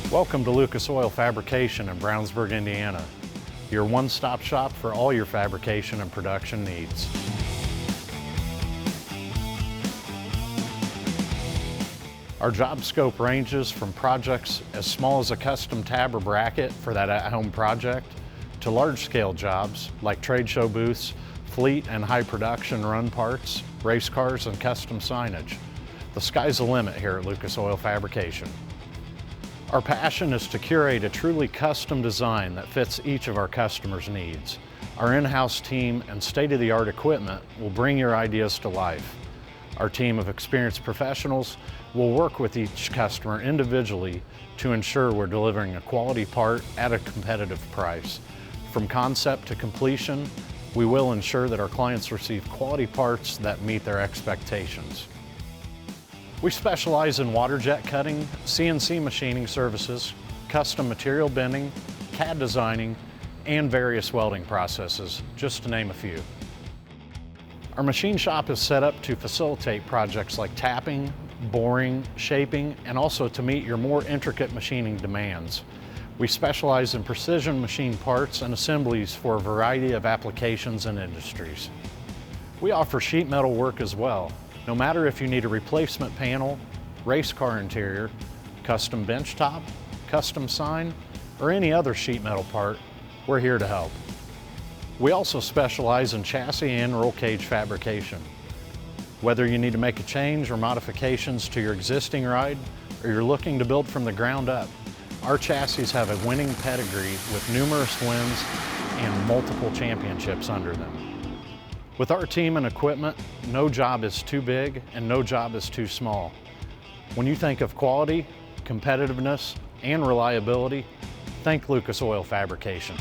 Welcome to Lucas Oil Fabrication in Brownsburg, Indiana, your one-stop shop for all your fabrication and production needs. Our job scope ranges from projects as small as a custom tab or bracket for that at-home project to large-scale jobs like trade show booths, fleet and high production run parts, race cars, and custom signage. The sky's the limit here at Lucas Oil Fabrication. Our passion is to curate a truly custom design that fits each of our customers' needs. Our in-house team and state-of-the-art equipment will bring your ideas to life. Our team of experienced professionals will work with each customer individually to ensure we're delivering a quality part at a competitive price. From concept to completion, we will ensure that our clients receive quality parts that meet their expectations. We specialize in waterjet cutting, CNC machining services, custom material bending, CAD designing, and various welding processes, just to name a few. Our machine shop is set up to facilitate projects like tapping, boring, shaping, and also to meet your more intricate machining demands. We specialize in precision machine parts and assemblies for a variety of applications and industries. We offer sheet metal work as well. No matter if you need a replacement panel, race car interior, custom bench top, custom sign, or any other sheet metal part, we're here to help. We also specialize in chassis and roll cage fabrication. Whether you need to make a change or modifications to your existing ride, or you're looking to build from the ground up, our chassis have a winning pedigree with numerous wins and multiple championships under them. With our team and equipment, no job is too big and no job is too small. When you think of quality, competitiveness, and reliability, think Lucas Oil Fabrication.